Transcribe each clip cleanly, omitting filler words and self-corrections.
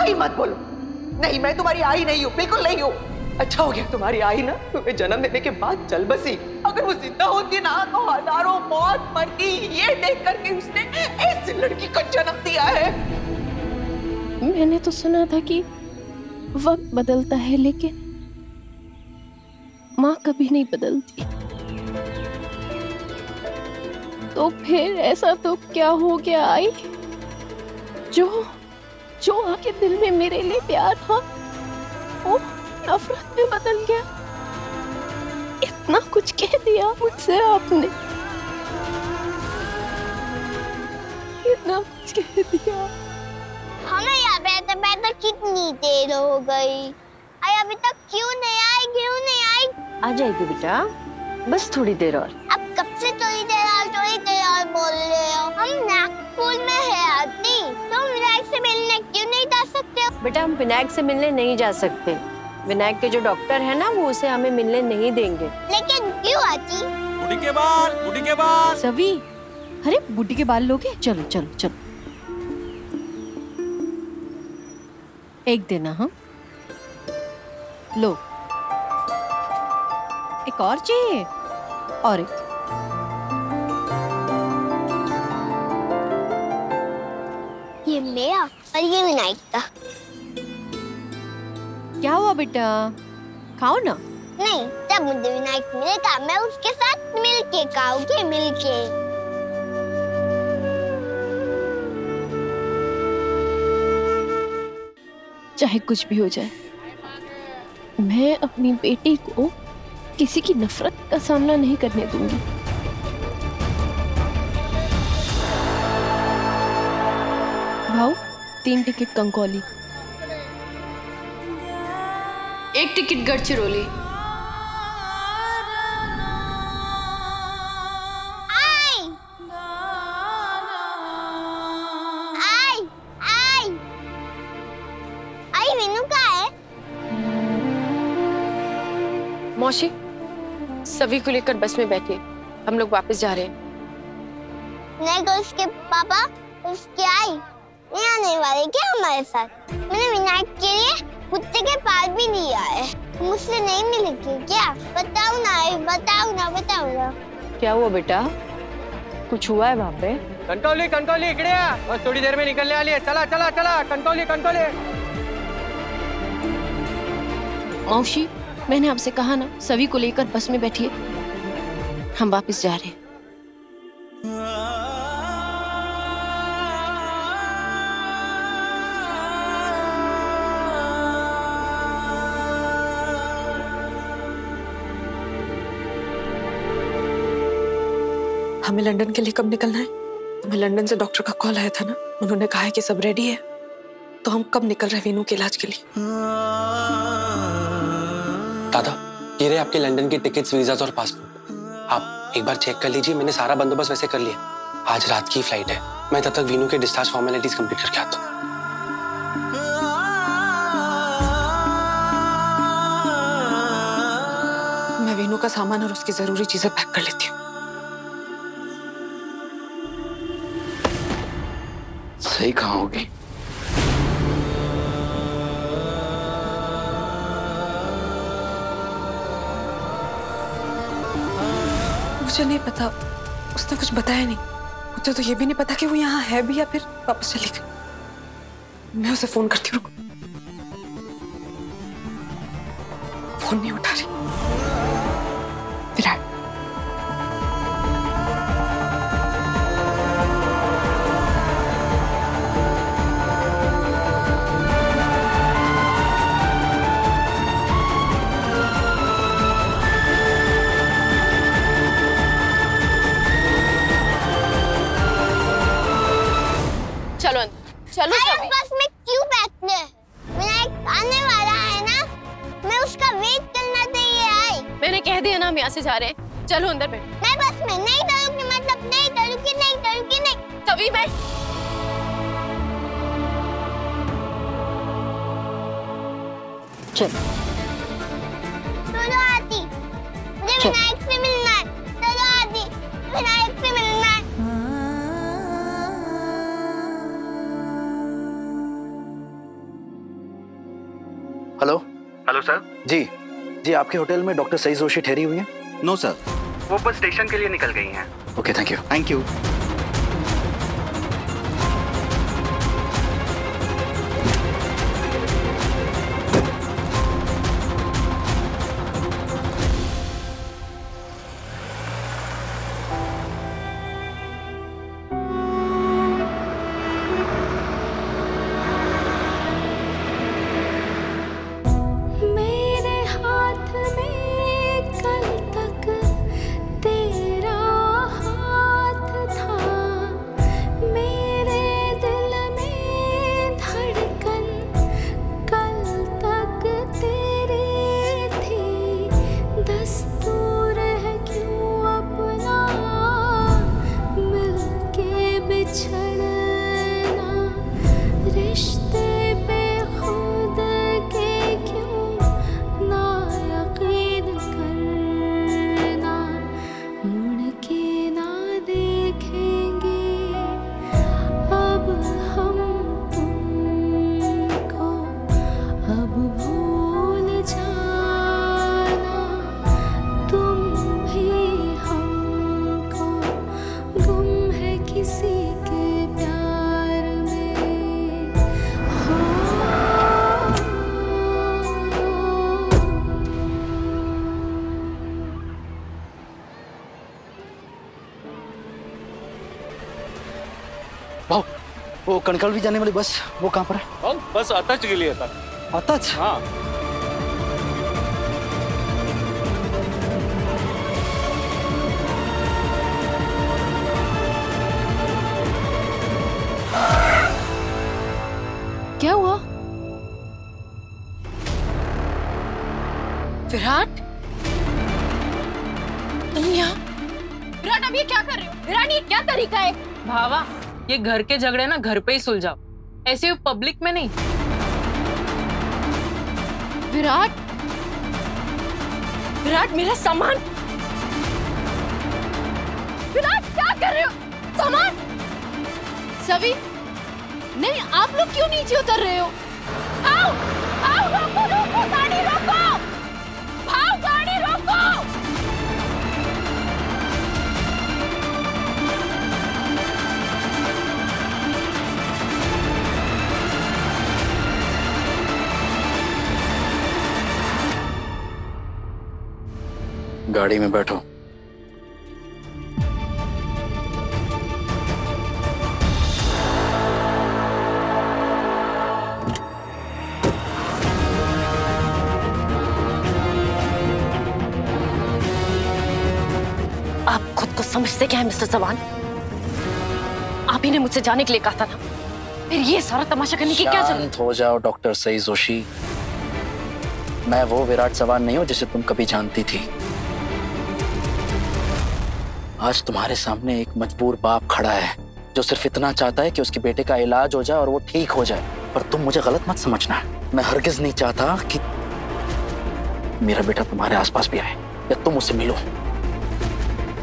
आई मत बोलो। नहीं, मैं तुम्हारी आई नहीं हूँ, बिल्कुल नहीं हूँ। अच्छा हो गया तुम्हारी आई ना तुम्हें जन्म देने के बाद चल बसी। अगर वो जिंदा होती ना तो हजारों मौत मरती ये देख कर के उसने ऐसी लड़की को जन्म दिया है। मैंने तो सुना था कि वक्त बदलता है लेकिन माँ कभी नहीं बदलती। तो फिर ऐसा तो क्या हो गया आई जो आके दिल में मेरे लिए प्यार था वो नफरत में बदल गया। इतना कुछ कह दिया मुझसे आपने, इतना कुछ कह दिया। हमें यहाँ बैठे बैठे कितनी देर हो गई, आई अभी तक क्यों नहीं आई? आ जाएगी बेटा, बस थोड़ी देर और। अब कब से थोड़ी देर और बोल रहे हो? हम नागपुर में है आती, तो विनायक से मिलने क्यों नहीं जा सकते? बेटा हम विनायक से मिलने नहीं जा सकते। विनायक के जो डॉक्टर है ना वो उसे हमें मिलने नहीं देंगे। लेकिन क्यों आती? बुढ़ी के बाल। सभी, अरे बुढ़ी के बाल लोगे? चलो चलो चलो, एक देना। हाँ लो, एक और चाहिए? और एक। ये मेरा और ये विनायक का। क्या हुआ बेटा, खाओ ना। नहीं, जब मुझे विनायक मिलेगा मैं उसके साथ मिलके खाऊंगी, मिलके। चाहे कुछ भी हो जाए, मैं अपनी बेटी को किसी की नफरत का सामना नहीं करने दूंगी। भाऊ, 3 टिकट कंकोली, 1 टिकट गढ़चिरौली। आई विनू कहाँ है? मौसी, सभी को लेकर बस में बैठिए, हम लोग वापस जा रहे हैं। नहीं तो उसके पापा, उसकी आई नहीं आने वाले क्या हमारे साथ? मैंने विनायक के लिए कुत्ते के पाल भी दिया है, मुझसे नहीं मिलेगी क्या? बताओ ना। क्या हुआ बेटा, कुछ हुआ है वहाँ पे? कणकवली इकडे या, बस थोड़ी देर में निकलने वाली है। चला कणकवली। मौसी, मैंने आपसे कहा ना सभी को लेकर बस में बैठिए, हम वापस जा रहे हैं। हमें लंदन के लिए कब निकलना है? हमें लंदन से डॉक्टर का कॉल आया था ना, उन्होंने कहा है कि सब रेडी है। तो हम कब निकल रहे हैं वीनू के इलाज के लिए? दादा, ये रहे आपके लंदन की टिकट्स, वीजास और पासपोर्ट। आप एक बार चेक कर लीजिए, मैंने सारा बंदोबस्त वैसे कर लिया। आज रात की फ्लाइट है, मैं तब तक वीनू के डिस्चार्ज फॉर्मेलिटीज कंप्लीट करके आता हूँ। मैं वीनू का सामान और उसकी जरूरी चीजें पैक कर लेती हूँ। सही कहाँ होगी? मुझे नहीं पता, उसने कुछ बताया नहीं। मुझे तो ये भी नहीं पता कि वो यहाँ है भी या फिर वापस चली गई। मैं उसे फोन करती हूँ, फोन नहीं उठा रही। विराट, चलो सभी। बस में क्यों बैठते हैं? विनायक आने वाला है ना, मैं उसका वेट करना चाहिए। आई, मैंने कह दिया ना हम यहाँ से जा रहे हैं, चलो अंदर बैठ। मैं बस में नहीं डरूंगी, मतलब नहीं डरूंगी। सभी बैठ। चलो आती, मुझे विनायक से मिलना है। चलो आती, विनायक से मिलना है। Hello sir. जी आपके होटल में डॉक्टर सई जोशी ठहरी हुई हैं? नो सर, वो बस स्टेशन के लिए निकल गई हैं। Okay, thank you. Thank you. वो कणकल भी जाने वाली बस वो कहाँ पर है? बस अतच के लिए था। अतच? हाँ। क्या हुआ? विराट, तुम यहाँ? विराट, अब ये क्या कर रहे हो? विराट, ये क्या तरीका है? भावा, ये घर के झगड़े ना घर पे ही सुलझाओ, ऐसे पब्लिक में नहीं। विराट, विराट, मेरा सामान! विराट, क्या कर रहे हो? सामान! सवी, नहीं, आप लोग क्यों नीचे उतर रहे हो? आओ, आओ, रोको, रोको, गाड़ी रोको! भाव, गाड़ी रोको! गाड़ी में बैठो। आप खुद को समझते क्या है मिस्टर चौहान? आप ही ने मुझसे जाने के लिए कहा था ना, फिर ये सारा तमाशा करने की क्या जरूरत? शांत हो जाओ डॉक्टर सई जोशी। मैं वो विराट चौहान नहीं हूं जिसे तुम कभी जानती थी। आज तुम्हारे सामने एक मजबूर बाप खड़ा है जो सिर्फ इतना चाहता है कि उसके बेटे का इलाज हो जाए और वो ठीक हो जाए। पर तुम मुझे गलत मत समझना, मैं हरगिज नहीं चाहता कि मेरा बेटा तुम्हारे आसपास भी आए या तुम उससे मिलो।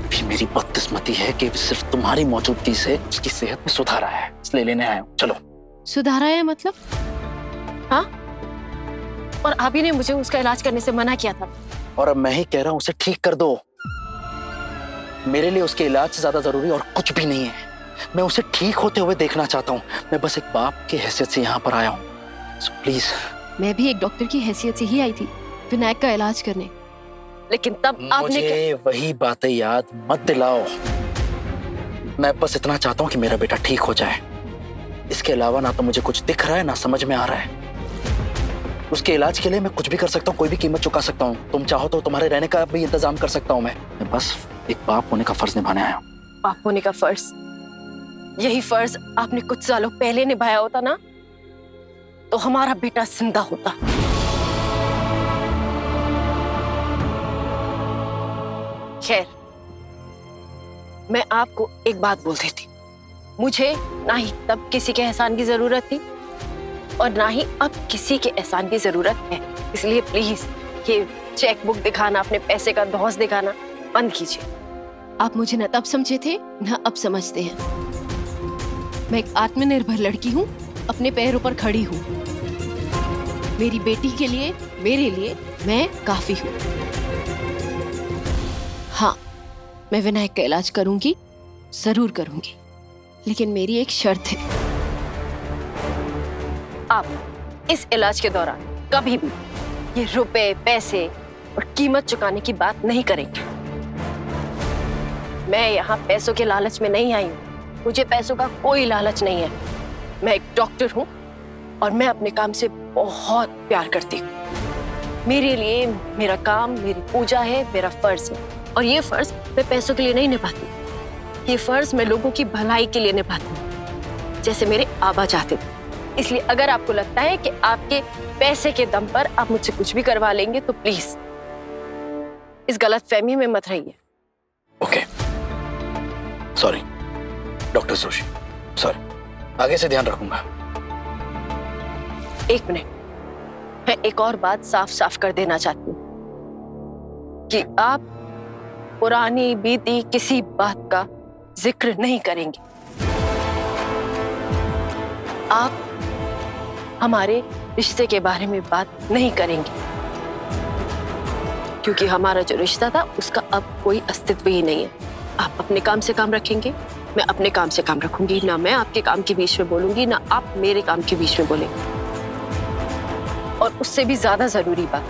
फिर मेरी बदकिस्मती है कि सिर्फ तुम्हारी मौजूदगी से उसकी सेहत में सुधार आया है, इसलिए लेने आया हूं। चलो। सुधार आया मतलब? हाँ, और अभी ने मुझे उसका इलाज करने से मना किया था। और अब मैं ही कह रहा हूं उसे ठीक कर दो। मेरे लिए उसके इलाज से ज्यादा जरूरी और कुछ भी नहीं है। मैं उसे ठीक होते हुए देखना चाहता हूँ। मैं बस एक बाप की हैसियत से यहाँ पर आया हूँ। So please. मैं भी एक डॉक्टर की हैसियत से ही आई थी विनायक का इलाज करने, लेकिन तब आपने मुझे वही बातें याद मत दिलाओ। मैं बस इतना चाहता हूँ कि मेरा बेटा ठीक हो जाए। इसके अलावा ना तो मुझे कुछ दिख रहा है ना समझ में आ रहा है। उसके इलाज के लिए मैं कुछ भी कर सकता हूँ, कोई भी कीमत चुका सकता हूँ। तुम चाहो तो तुम्हारे रहने का भी इंतजाम कर सकता हूँ। मैं बस एक बाप होने का फर्ज निभाने आया हूँ। बाप होने का फर्ज? यही फर्ज आपने कुछ सालों पहले निभाया होता ना, तो हमारा बेटा जिंदा होता। खैर, मैं आपको एक बात बोल देती, मुझे ना ही तब किसी के एहसान की जरूरत थी और ना ही अब किसी के एहसान की जरूरत है। इसलिए प्लीज ये चेक बुक दिखाना, अपने पैसे का धौंस दिखाना बंद कीजिए। आप मुझे न तब समझे थे न अब समझते हैं। मैं एक आत्मनिर्भर लड़की हूँ, अपने पैरों पर खड़ी हूँ। मेरी बेटी के लिए मेरे लिए मैं काफी हूँ। हाँ, मैं विनायक का इलाज करूंगी, जरूर करूंगी, लेकिन मेरी एक शर्त है। आप इस इलाज के दौरान कभी भी ये रुपए, पैसे और कीमत चुकाने की बात नहीं करेंगे। मैं यहाँ पैसों के लालच में नहीं आई हूँ, मुझे पैसों का कोई लालच नहीं है। मैं एक डॉक्टर हूँ और मैं अपने काम से बहुत प्यार करती हूँ। मेरे लिए मेरा काम मेरी पूजा है, मेरा फर्ज है, और ये फर्ज मैं पैसों के लिए नहीं निभाती। ये फर्ज मैं लोगों की भलाई के लिए निभाती हूँ, जैसे मेरे आबा चाहते थे। इसलिए अगर आपको लगता है कि आपके पैसे के दम पर आप मुझसे कुछ भी करवा लेंगे तो प्लीज इस गलतफहमी में मत रहिए। Okay, sorry doctor Joshi, sorry, आगे से ध्यान रखूंगा। एक मिनट, मैं एक और बात साफ साफ कर देना चाहती हूँ कि आप पुरानी बीती किसी बात का जिक्र नहीं करेंगे। आप हमारे रिश्ते के बारे में बात नहीं करेंगे, क्योंकि हमारा जो रिश्ता था उसका अब कोई अस्तित्व ही नहीं है। आप अपने काम से काम रखेंगे, मैं अपने काम से काम रखूंगी। ना मैं आपके काम के बीच में बोलूंगी, ना आप मेरे काम के बीच में बोलेंगे। और उससे भी ज्यादा जरूरी बात,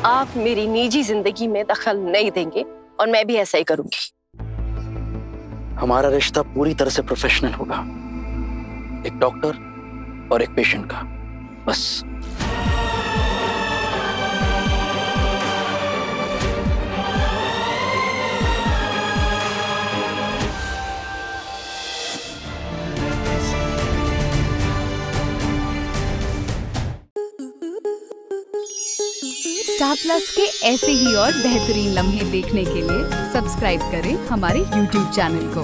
आप मेरी निजी जिंदगी में दखल नहीं देंगे, और मैं भी ऐसा ही करूंगी। हमारा रिश्ता पूरी तरह से प्रोफेशनल होगा, एक डॉक्टर और एक पेशेंट का, बस। स्टार प्लस के ऐसे ही और बेहतरीन लम्हे देखने के लिए सब्सक्राइब करें हमारे YouTube चैनल को।